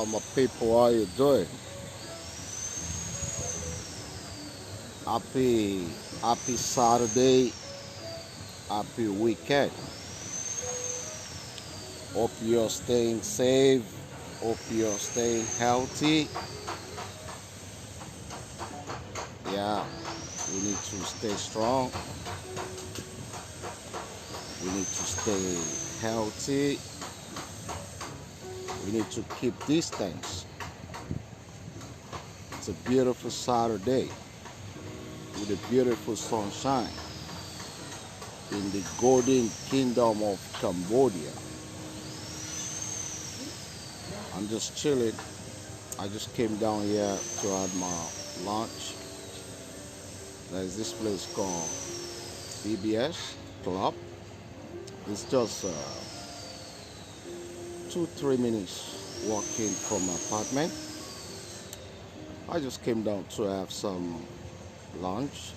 My people, how you doing? Happy, happy Saturday, happy weekend. Hope you're staying safe. Hope you're staying healthy. Yeah, we need to stay strong. We need to stay healthy. We need to keep distance. It's a beautiful Saturday with a beautiful sunshine in the golden kingdom of Cambodia. I'm just chilling. I just came down here to have my lunch. There's this place called BBS Club. It's just 2-3 minutes walking from my apartment. I just came down to have some lunch,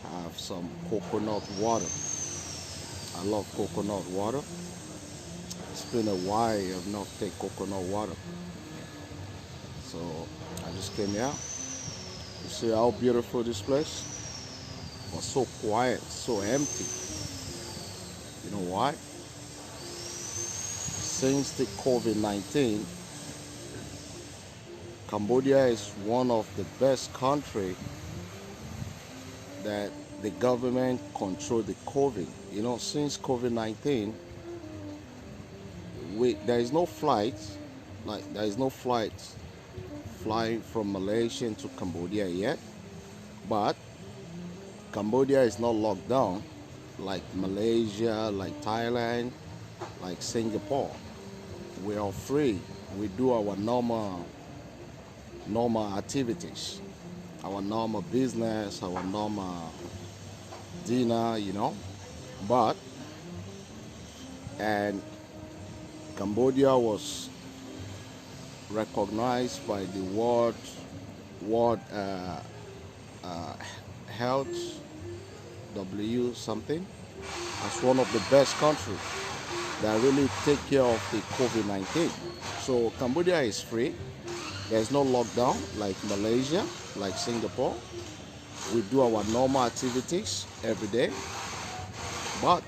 have some coconut water. I love coconut water. It's been a while I've not taken coconut water. So I just came here. You see how beautiful this place? It was so quiet, so empty. You know why? Since the COVID-19, Cambodia is one of the best countries that the government control the COVID. You know, since COVID-19, there is no flight, there is no flight flying from Malaysia to Cambodia yet, but Cambodia is not locked down like Malaysia, like Thailand, like Singapore. We are free. We do our normal activities, our normal business, our normal dinner, and Cambodia was recognized by the World Health W something as one of the best countries that really take care of the COVID-19. So Cambodia is free. There's no lockdown like Malaysia, like Singapore. We do our normal activities every day. But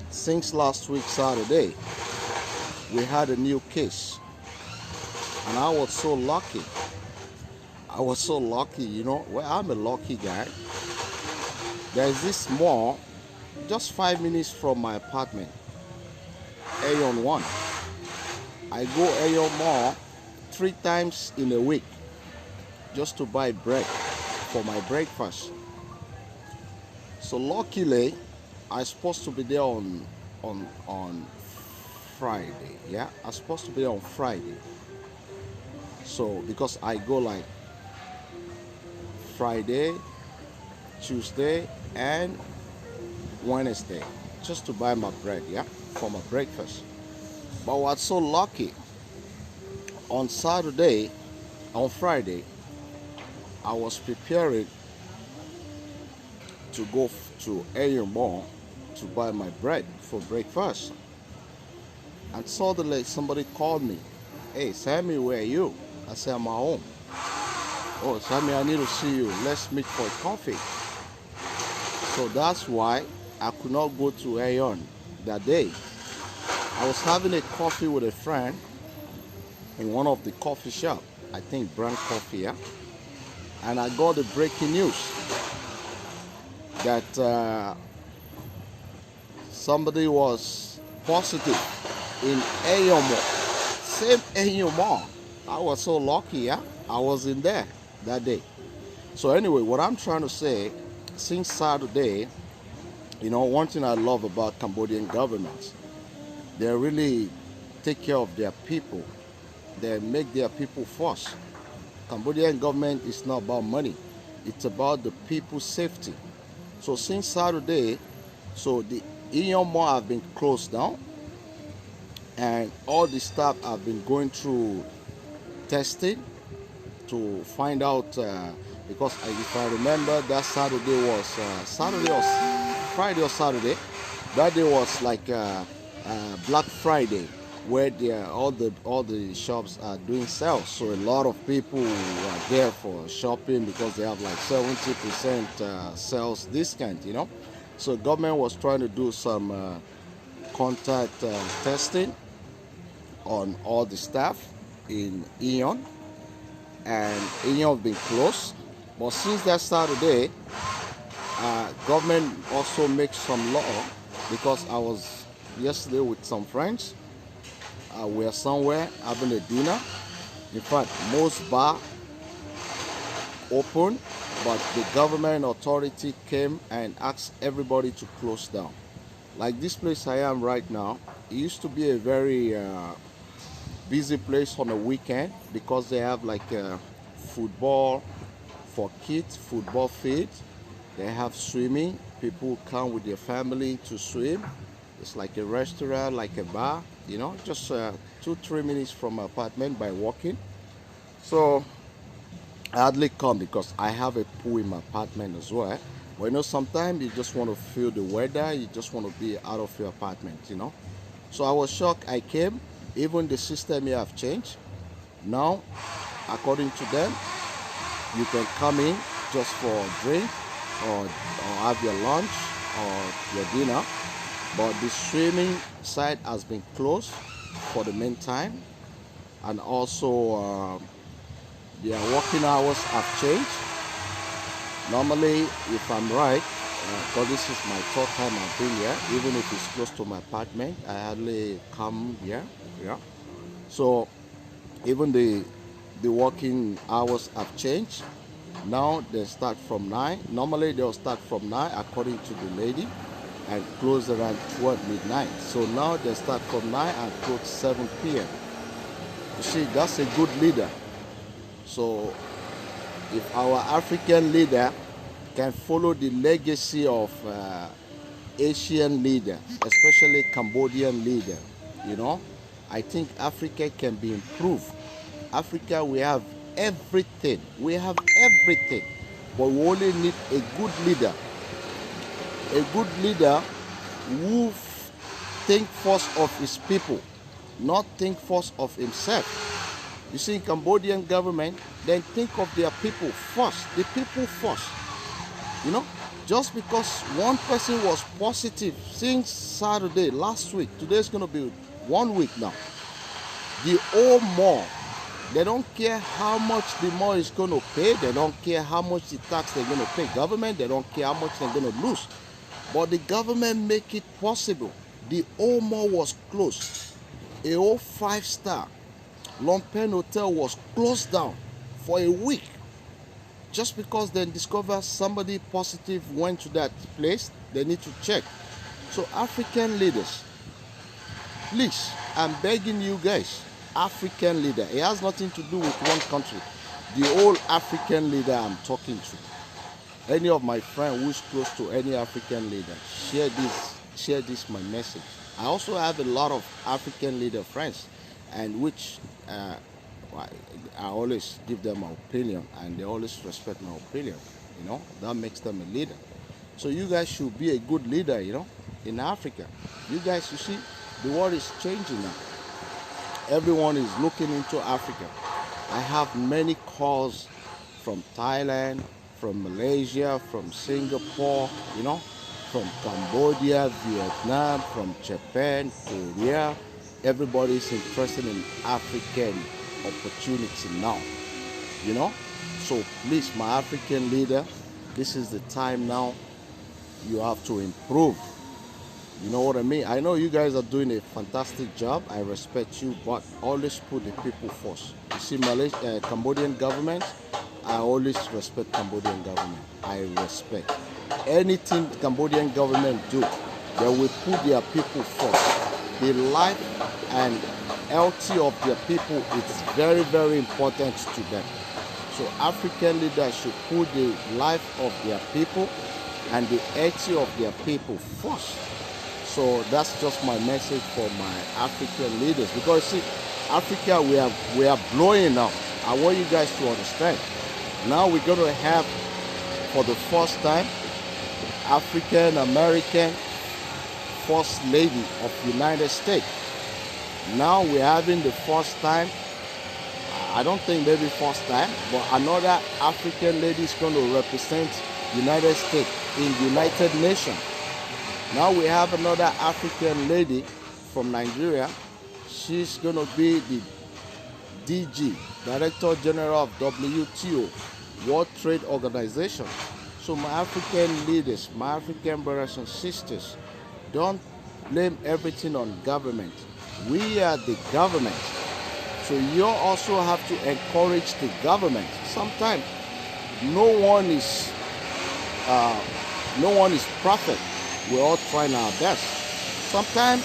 since last week Saturday, we had a new case. And I was so lucky. Well, I'm a lucky guy. There's this mall just 5 minutes from my apartment, Aeon 1. I go Aeon Mall 3 times in a week just to buy bread for my breakfast. So luckily, I'm supposed to be there on Friday. Yeah, I'm supposed to be there on Friday. So because I go like Friday, Tuesday, and Wednesday just to buy my bread, yeah, for my breakfast. But I was so lucky. On Friday, I was preparing to go to Aeon Mall to buy my bread for breakfast. And suddenly somebody called me. Hey, Sammy, where are you? I said, I'm at home. Oh, Sammy, I need to see you. Let's meet for coffee. So that's why I could not go to Aeon that day. I was having a coffee with a friend in one of the coffee shop, I think Brand Coffee, yeah? And I got the breaking news that somebody was positive in Aeon Mall. Same Aeon Mall. I was so lucky, yeah? I was in there that day. So anyway, what I'm trying to say, since Saturday, one thing I love about Cambodian government, they really take care of their people. They make their people first. Cambodian government is not about money. It's about the people's safety. So since Saturday, the Aeon Mall have been closed down, and all the staff have been going through testing to find out because if I remember, that Saturday was Friday or Saturday. That day was like Black Friday, where all the shops are doing sales. So a lot of people are there for shopping because they have like 70% sales discount, you know. So government was trying to do some contact testing on all the staff in Eon, and Eon have been closed. But since that Saturday, government also makes some law, because I was yesterday with some friends. We are somewhere having a dinner. In fact, most bar open, but the government authority came and asked everybody to close down. Like this place I am right now, it used to be a very busy place on the weekend, because they have like football for kids, football field. They have swimming. People come with their family to swim. It's like a restaurant, like a bar, you know, just 2-3 minutes from my apartment by walking. So I hardly come because I have a pool in my apartment as well. But you know, sometimes you just want to feel the weather, you just want to be out of your apartment, you know. So I was shocked. I came, even the system here have changed. Now, according to them, you can come in just for a drink, or have your lunch or your dinner. But the swimming side has been closed for the meantime, and also their working hours have changed. Normally, if I'm right, because this is my third time I've been here, even if it's close to my apartment, I hardly come here. Yeah. So even the working hours have changed. Now they start from 9. Normally they'll start from 9 according to the lady, and close around 12 midnight. So now they start from 9 and close 7 p.m. You see, that's a good leader. So if our African leader can follow the legacy of Asian leader, especially Cambodian leader, you know, I think Africa can be improved. Africa, we have everything. We have everything. But we only need a good leader. A good leader who think first of his people, not think first of himself. You see, in Cambodian government, then think of their people first. The people first. You know, just because one person was positive since Saturday, last week, today's going to be 1 week now. The whole mall, they don't care how much the mall is going to pay. They don't care how much the tax they're going to pay government. They don't care how much they're going to lose. But the government make it possible. The whole mall was closed. A whole 5-star Lompen Hotel was closed down for a week, just because they discovered somebody positive went to that place. They need to check. So African leaders, please, I'm begging you guys, African leader, it has nothing to do with one country. The whole African leader I'm talking to, any of my friends who's close to any African leader, share this my message. I also have a lot of African leader friends, and which I always give them my opinion, and they always respect my opinion. You know, that makes them a leader. So you guys should be a good leader, you know, in Africa. You guys, you see, the world is changing now. Everyone is looking into Africa. I have many calls from Thailand, from Malaysia, from Singapore, you know, from Cambodia, Vietnam, from Japan, Korea. Everybody is interested in African opportunity now, you know. So please, my African leader, this is the time now. You have to improve. You know what I mean? I know you guys are doing a fantastic job. I respect you, but always put the people first. You see, Cambodian government, I always respect Cambodian government. I respect anything the Cambodian government do. They will put their people first. The life and health of their people is very, very important to them. So African leaders should put the life of their people and the health of their people first. So that's just my message for my African leaders. Because see, Africa, we are blowing now. I want you guys to understand. Now we're going to have, for the first time, African American First Lady of the United States. Now we're having the first time, I don't think maybe first time, but another African lady is going to represent United States in United Nations. Now we have another African lady from Nigeria. She's going to be the DG, Director General of WTO, World Trade Organization. So my African leaders, my African brothers and sisters, don't blame everything on government. We are the government. So you also have to encourage the government. Sometimes no one is perfect. We're all trying our best. Sometimes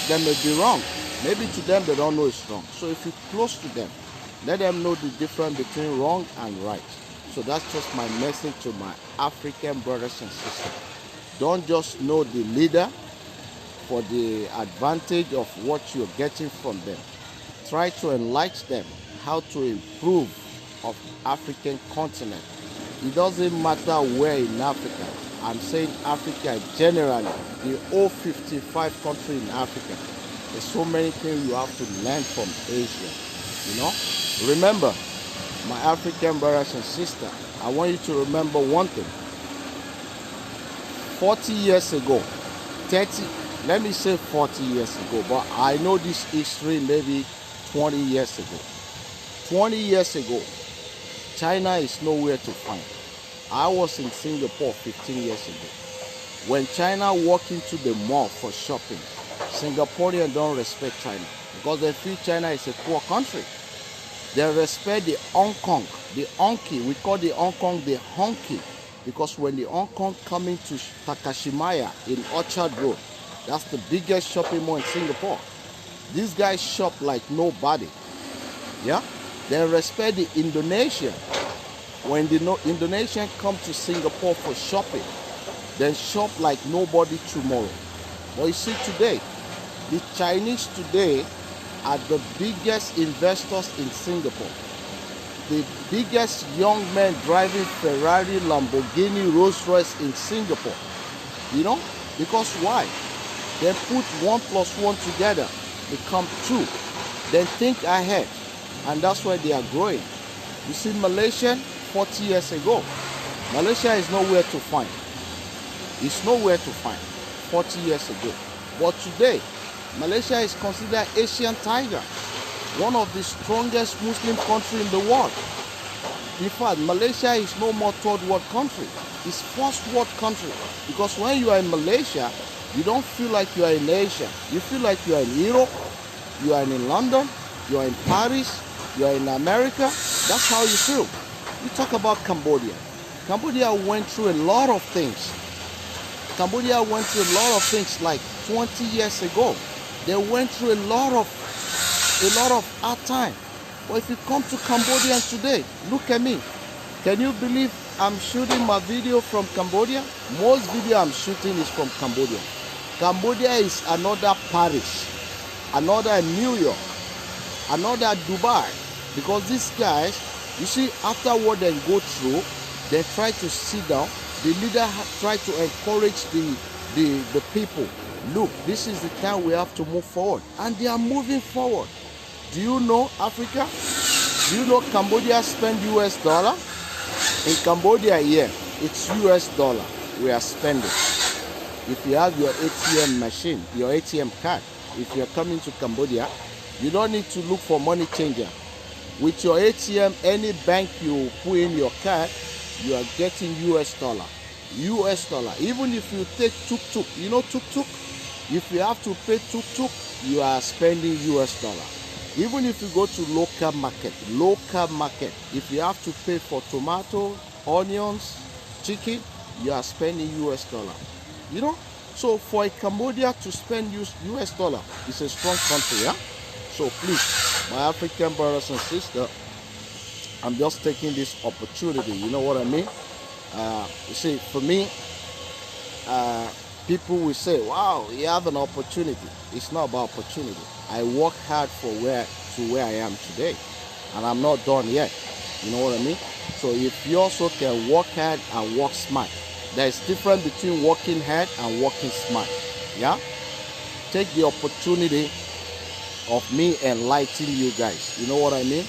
they may be wrong. Maybe to them they don't know it's wrong. So if you're close to them, let them know the difference between wrong and right. So that's just my message to my African brothers and sisters. Don't just know the leader for the advantage of what you're getting from them. Try to enlighten them how to improve of African continent. It doesn't matter where in Africa. I'm saying Africa generally, the whole 55 countries in Africa. There's so many things you have to learn from Asia. You know? Remember, my African brothers and sisters, I want you to remember one thing. 40 years ago, 30, let me say 40 years ago, but I know this history maybe 20 years ago. 20 years ago, China is nowhere to find. I was in Singapore 15 years ago. When China walked into the mall for shopping, Singaporeans don't respect China because they feel China is a poor country. They respect the Hong Kong, the Honky. We call the Hong Kong the Honky because when the Hong Kong coming to Takashimaya in Orchard Road, that's the biggest shopping mall in Singapore. These guys shop like nobody. Yeah? They respect the Indonesian. When the Indonesian come to Singapore for shopping, then shop like nobody tomorrow. But you see today, the Chinese today are the biggest investors in Singapore. The biggest young men driving Ferrari, Lamborghini, Rolls Royce in Singapore. You know? Because why? They put 1 + 1 together, become 2. Then think ahead. And that's why they are growing. You see Malaysia 40 years ago. Malaysia is nowhere to find. It's nowhere to find 40 years ago. But today, Malaysia is considered Asian tiger, one of the strongest Muslim countries in the world. In fact, Malaysia is no more third world country. It's first world country. Because when you are in Malaysia, you don't feel like you are in Asia. You feel like you are in Europe, you are in London, you are in Paris, you are in America. That's how you feel. You talk about Cambodia. Cambodia went through a lot of things. Cambodia went through a lot of things like 20 years ago. They went through a lot of hard time. But if you come to Cambodia today, look at me. Can you believe I'm shooting my video from Cambodia? Most video I'm shooting is from Cambodia. Cambodia is another Paris, another New York, another Dubai. Because these guys, you see, after what they go through, they try to sit down. The leader try to encourage the people. Look, this is the time we have to move forward. And they are moving forward. Do you know Africa? Do you know Cambodia spend US dollar? In Cambodia, yeah, it's US dollar we are spending. If you have your ATM machine, your ATM card, if you're coming to Cambodia, you don't need to look for money changer. With your ATM, any bank you put in your card, you are getting US dollar. US dollar. Even if you take tuk-tuk, you know tuk-tuk? If you have to pay tuk-tuk, you are spending US dollar. Even if you go to local market, if you have to pay for tomato, onions, chicken, you are spending US dollar. You know? So for a Cambodia to spend US dollar, it's a strong country, yeah? So please, my African brothers and sisters, I'm just taking this opportunity, you know what I mean? You see, for me, people will say, wow, you have an opportunity. It's not about opportunity. I work hard for where I am today, and I'm not done yet. You know what I mean? So if you also can work hard and work smart, there is difference between working hard and working smart. Yeah? Take the opportunity of me enlightening you guys. You know what I mean?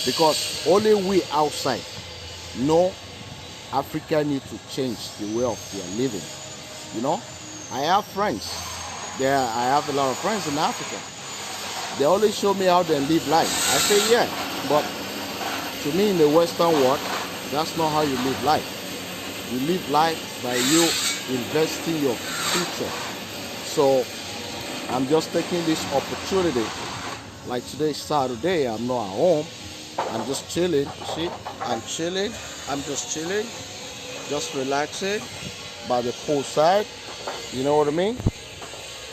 Because only we outside know Africa need to change the way of their living. You know, I have friends. I have a lot of friends in Africa. They always show me how they live life. I say, yeah, but to me in the Western world, that's not how you live life. You live life by you investing your future. So I'm just taking this opportunity. Like today's Saturday, I'm not at home. I'm just chilling. You see, I'm chilling. I'm just chilling, just relaxing by the poolside. You know what I mean?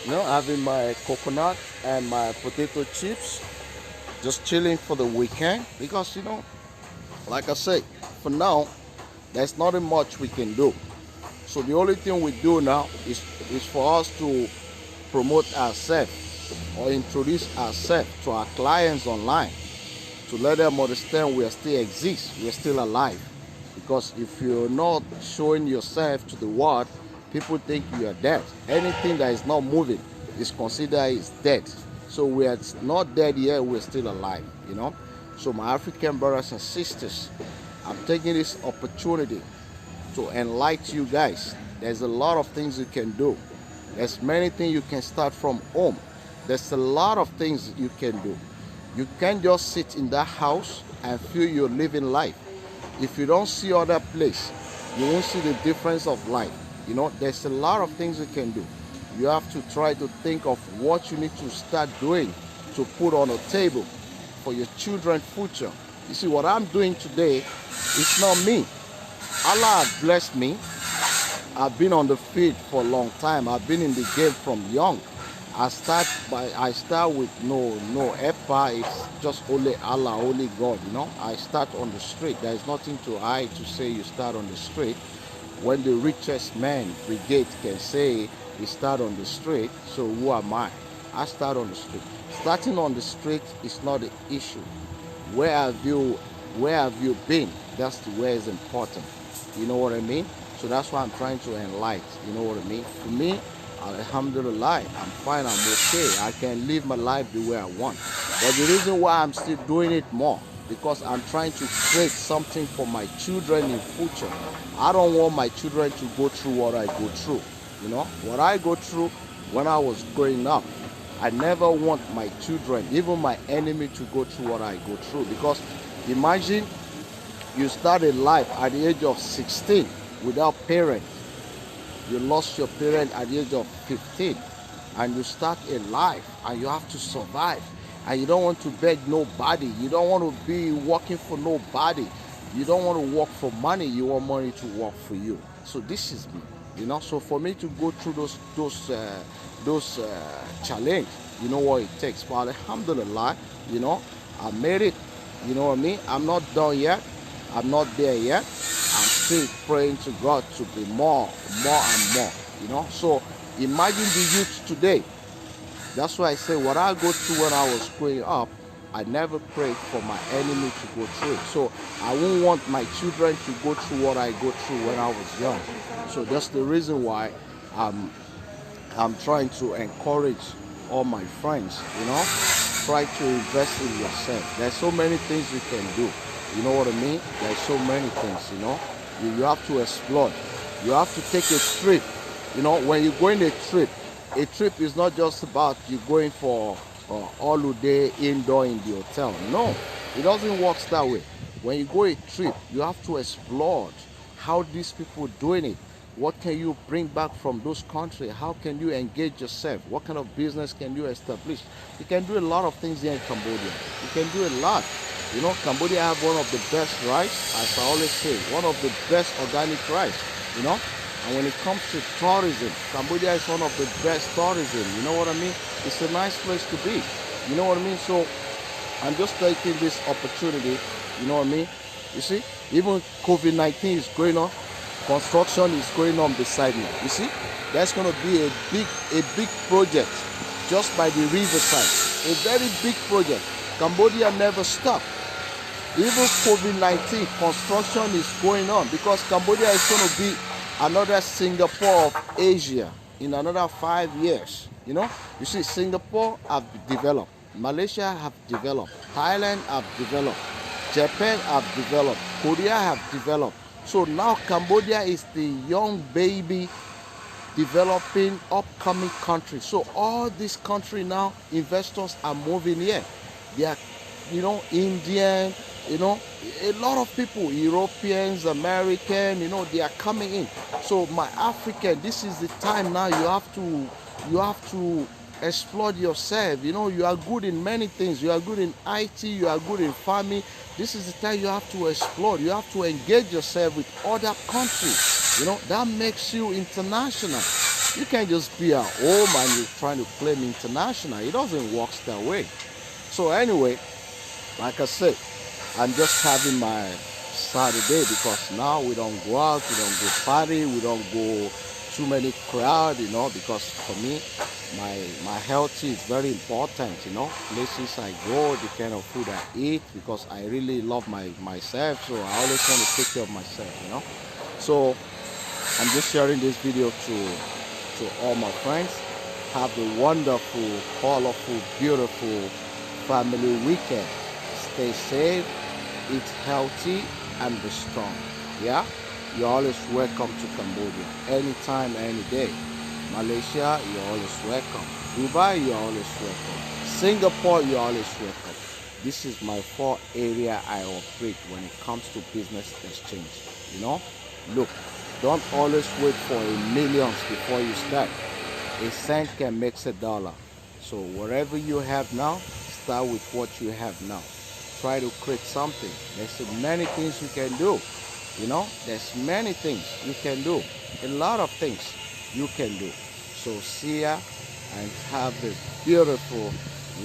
You know, having my coconut and my potato chips, just chilling for the weekend. Because, you know, like I say, for now, there's nothing much we can do. So the only thing we do now is for us to promote ourselves or introduce ourselves to our clients online, to let them understand we still exist, we're still alive. Because if you're not showing yourself to the world, people think you are dead. Anything that is not moving is considered is dead. So we are not dead yet, we're still alive, you know. So my African brothers and sisters, I'm taking this opportunity to enlighten you guys. There's a lot of things you can do. There's many things you can start from home. There's a lot of things you can do. You can't just sit in that house and feel you're living life. If you don't see other place, you won't see the difference of life. You know, there's a lot of things you can do. You have to try to think of what you need to start doing to put on a table for your children's future. You see, what I'm doing today, it's not me. Allah has blessed me. I've been on the field for a long time. I've been in the game from young. I start with no EPA. It's just only Allah, only God. You know, I start on the street. There is nothing to hide to say you start on the street. When the richest man brigade can say he start on the street, so who am I? I start on the street. Starting on the street is not the issue. Where have you been? That's the way is important. You know what I mean? So that's why I'm trying to enlighten. You know what I mean? For me, Alhamdulillah, I'm fine, I'm okay. I can live my life the way I want. But the reason why I'm still doing it more, because I'm trying to create something for my children in future. I don't want my children to go through what I go through. You know, what I go through when I was growing up, I never want my children, even my enemy, to go through what I go through. Because imagine you started life at the age of 16 without parents. You lost your parent at the age of 15, and you start a life and you have to survive, and you don't want to beg nobody. You don't want to be working for nobody. You don't want to work for money. You want money to work for you. So this is me, you know. So for me to go through those challenge, you know what it takes. But alhamdulillah, you know, I made it. You know what I mean? I'm not done yet. I'm not there yet. I'm still praying to God to be more and more, you know. So imagine the youth today. That's why I say what I go through when I was growing up, I never prayed for my enemy to go through it. So I won't want my children to go through what I go through when I was young. So that's the reason why I'm trying to encourage all my friends, you know, try to invest in yourself. There's so many things you can do. You know what I mean? There's so many things, you know. You have to explore. You have to take a trip. You know, when you go on a trip is not just about you going for holiday indoor in the hotel. No, it doesn't work that way. When you go a trip, you have to explore how these people are doing it. What can you bring back from those countries? How can you engage yourself? What kind of business can you establish? You can do a lot of things here in Cambodia. You can do a lot. You know, Cambodia have one of the best rice, as I always say, one of the best organic rice, you know. And when it comes to tourism, Cambodia is one of the best tourism, you know what I mean? It's a nice place to be, you know what I mean? So I'm just taking this opportunity, you know what I mean? You see, even COVID-19 is going on, construction is going on beside me, you see? There's going to be a big project just by the riverside, a very big project. Cambodia never stopped. Even COVID-19, construction is going on because Cambodia is going to be another Singapore of Asia in another 5 years. You know, you see, Singapore have developed. Malaysia have developed, Thailand have developed, Japan have developed, Korea have developed. So now Cambodia is the young baby developing upcoming country. So all these country now, investors are moving here. They are, Indian, a lot of people, Europeans, American, they are coming in. So my African, this is the time now you have to explore yourself. You are good in many things. You are good in IT, you are good in farming. This is the time you have to explore. You have to engage yourself with other countries. That makes you international. You can't just be at home and you're trying to claim international. It doesn't work that way. So anyway, like I said, I'm just having my Saturday because now we don't go out, we don't go party, we don't go too many crowd, because for me, my health is very important, places I go, the kind of food I eat, because I really love myself, so I always want to take care of myself, So I'm just sharing this video to all my friends. Have a wonderful, colorful, beautiful family weekend. Stay safe, eat healthy, and be strong. Yeah? You're always welcome to Cambodia. Anytime, any day. Malaysia, you're always welcome. Dubai, you're always welcome. Singapore, you're always welcome. This is my 4 area I operate when it comes to business exchange. Look, don't always wait for millions before you start. A cent can make a dollar. So whatever you have now, start with what you have now. Try to create something. There's many things you can do. There's many things you can do. A lot of things you can do. So see ya and have a beautiful,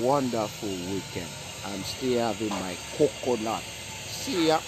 wonderful weekend. I'm still having my coconut. See ya.